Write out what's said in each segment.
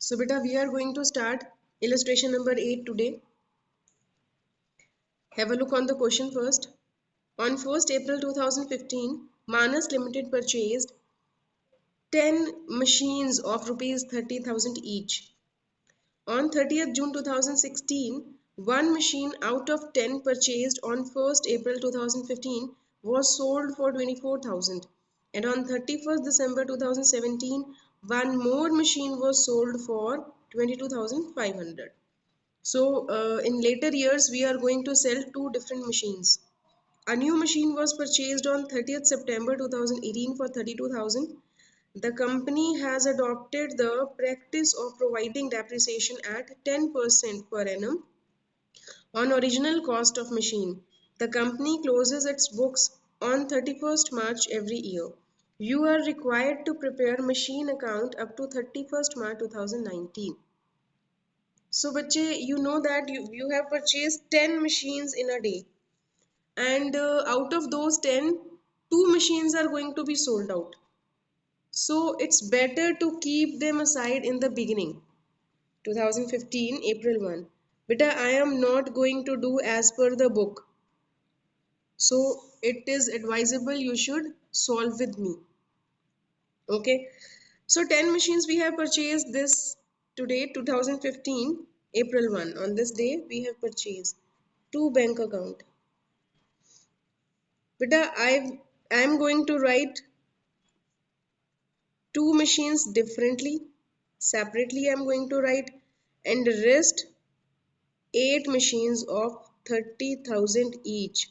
So beta, we are going to start illustration number 8 today. Have a look on the question first. On 1st April 2015, Manas Limited purchased 10 machines of rupees 30,000 each. On 30th June 2016, one machine out of 10 purchased on 1st April 2015 was sold for 24,000, and on 31st December 2017, one more machine was sold for 22,500. So in later years, we are going to sell two different machines. A new machine was purchased on 30th September 2018 for 32,000. The company has adopted the practice of providing depreciation at 10% per annum on original cost of machine. The company closes its books on 31st March every year. You are required to prepare machine account up to 31st March 2019. So, bache, you know that you have purchased 10 machines in a day, and out of those 10, two machines are going to be sold out. So, it's better to keep them aside in the beginning, 2015, April 1. Beta, I am not going to do as per the book. So, it is advisable you should solve with me. Okay. So, 10 machines we have purchased this today, 2015, April 1. On this day, we have purchased two bank account. Beta, I'm going to write two machines differently. Separately, I'm going to write, and the rest 8 machines of 30,000 each.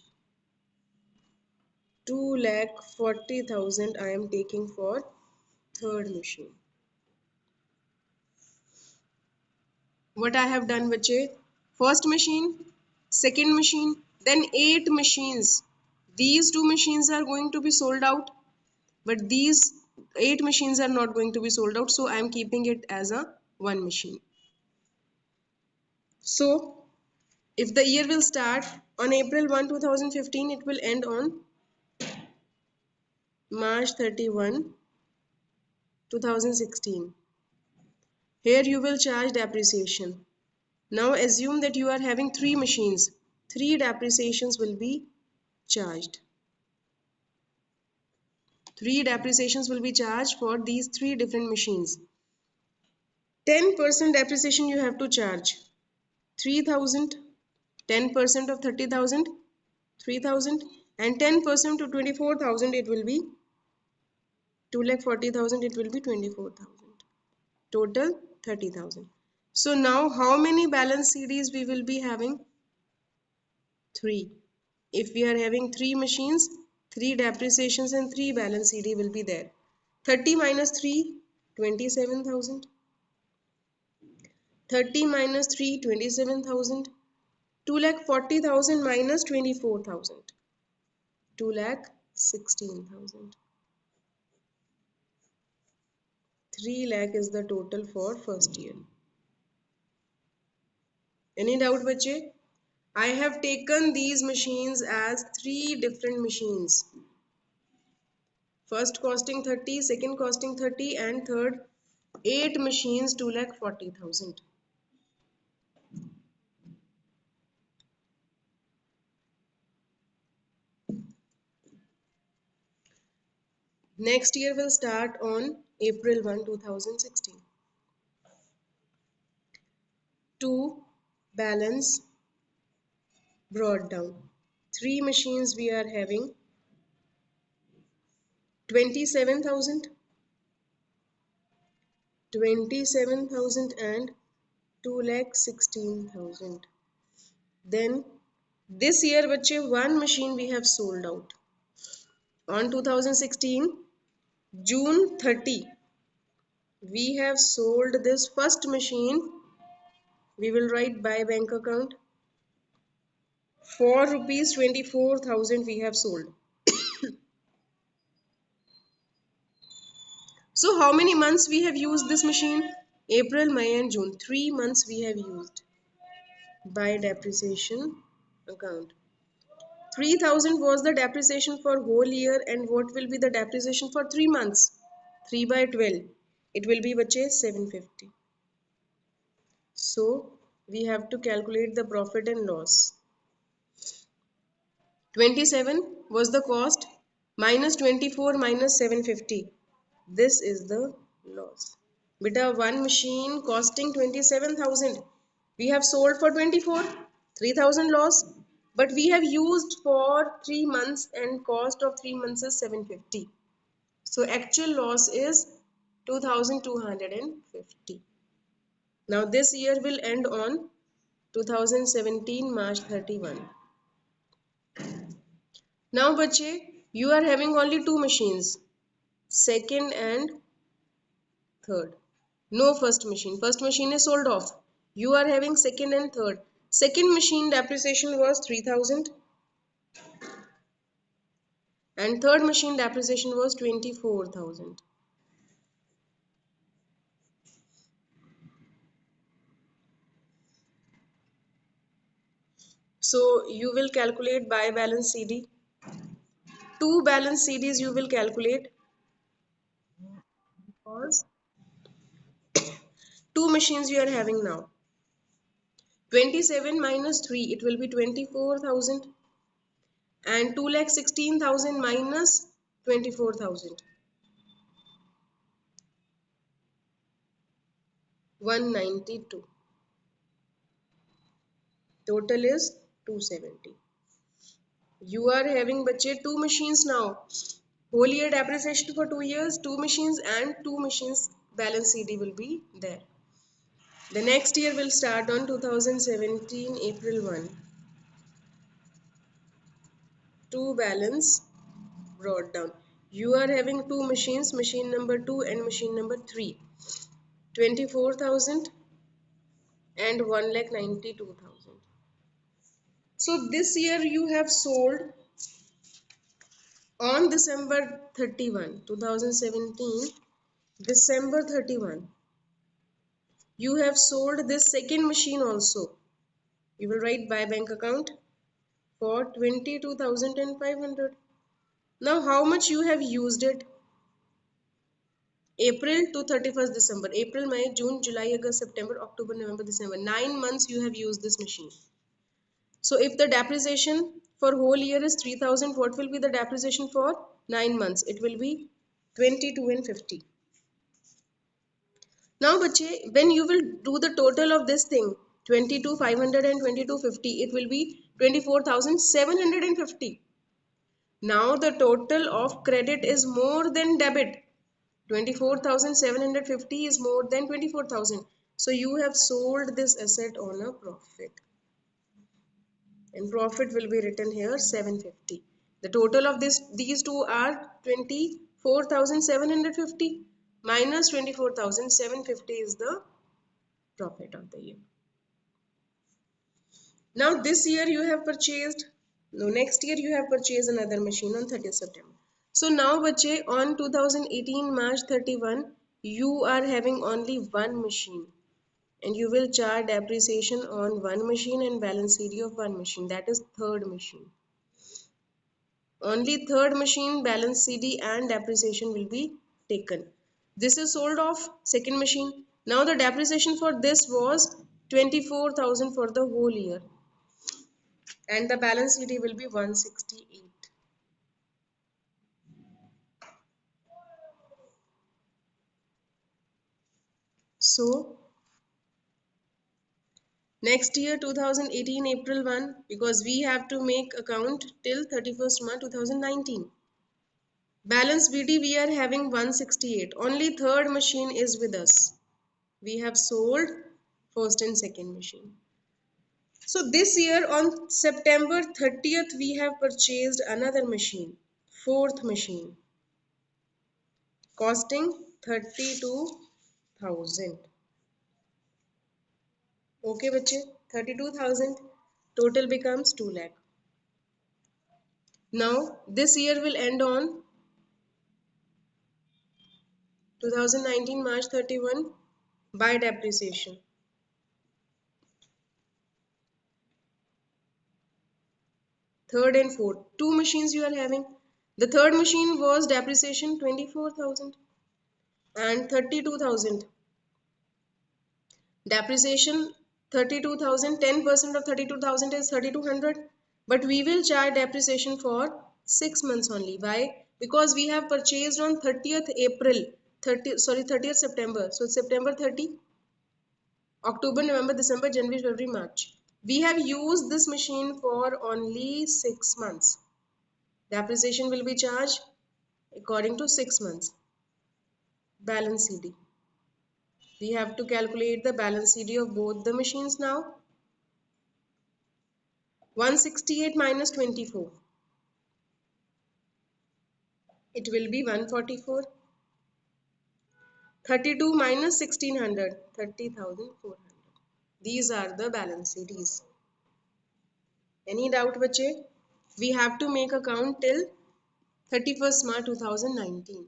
2,40,000 I am taking for third machine. What I have done, bache, first machine, second machine, then 8 machines. These two machines are going to be sold out, but these 8 machines are not going to be sold out, so I am keeping it as a one machine. So if the year will start on April 1, 2015, it will end on March 31, 2016. Here you will charge depreciation. Now assume that you are having 3 machines. 3 depreciations will be charged. 3 depreciations will be charged for these 3 different machines. 10% depreciation you have to charge. 3,000, 10% of 30,000, 3,000, and 10% to 24,000 it will be 2,40,000, it will be 24,000. Total 30,000. So now how many balance CDs we will be having? 3. If we are having 3 machines, 3 depreciations and 3 balance CD will be there. 30 minus 3, 27,000. 30 minus 3, 27,000. 2,40,000 minus 24,000. 2,16,000. 3 lakh is the total for first year. Any doubt, bache? I have taken these machines as 3 different machines. First costing 30, second costing 30, and third 8 machines 2,40,000. Next year will start on April 1, 2016. To balance brought down. 3 machines we are having 27,000, 27,000 and 2,16,000. Then this year, bache, one machine we have sold out. On 2016, June 30, we have sold this first machine. We will write by bank account. For rupees 24,000 we have sold. So how many months we have used this machine? April, May and June. 3 months we have used by depreciation account. 3,000 was the depreciation for whole year, and what will be the depreciation for 3 months? 3 by 12. It will be bache 750. So we have to calculate the profit and loss. 27 was the cost, minus 24 minus 750. This is the loss. Beta, one machine costing 27,000. We have sold for 24, 3,000 loss. But we have used for 3 months and cost of 3 months is 750. So actual loss is 2,250. Now this year will end on 2017 March 31. Now bache, you are having only two machines, second and third. No first machine. First machine is sold off. You are having second and third. Second machine depreciation was 3,000 and third machine depreciation was 24,000. So you will calculate by balance CD. Two balance CDs you will calculate because two machines you are having now. 27 minus 3, it will be 24,000 and 2,16,000 minus 24,000. 192. Total is 270. You are having bache two machines now. Whole year depreciation for 2 years, two machines and two machines balance CD will be there. The next year will start on 2017 April 1. Two balance brought down. You are having two machines, machine number 2 and machine number 3. 24,000 and 1,92,000. So this year you have sold on December 31, 2017, December 31. You have sold this second machine also. You will write by bank account for 22,500. Now how much you have used it? April to 31st December. April, May, June, July, August, September, October, November, December. 9 months you have used this machine. So if the depreciation for whole year is 3,000, what will be the depreciation for 9 months? It will be 22 and 50. Now bache, when you will do the total of this thing, 22,500 and 22,50, it will be 24,750. Now the total of credit is more than debit. 24,750 is more than 24,000. So you have sold this asset on a profit. And profit will be written here 750. The total of these two are 24,750 minus 24,750 is the profit of the year. Now this year you have purchased, no, next year you have purchased another machine on 30th September. So now bache, on 2018 March 31, you are having only one machine and you will charge depreciation on one machine and balance CD of one machine, that is third machine. Only third machine balance CD and depreciation will be taken. This is sold off second machine. Now the depreciation for this was 24,000 for the whole year and the balance CD will be 168. So next year 2018 April 1, because we have to make account till 31st March 2019. Balance BD we are having 168. Only third machine is with us. We have sold first and second machine. So this year on September 30th we have purchased another machine, fourth machine, costing 32,000. Okay bache, 32,000 total becomes 2 lakh. Now this year will end on 2019 March 31 by depreciation. Third and fourth, two machines you are having. The third machine was depreciation 24,000 and 32,000. Depreciation 32,000, 10% of 32,000 is 3,200. But we will charge depreciation for 6 months only. Why? Because we have purchased on 30th April, 30th September. So September 30, October, November, December, January, February, March. We have used this machine for only 6 months. Depreciation will be charged according to 6 months. Balance CD. We have to calculate the balance CD of both the machines now. 168 minus 24. It will be 144. 32 minus 1600. 30,400. These are the balance CDs. Any doubt, bache? We have to make account till 31st March 2019.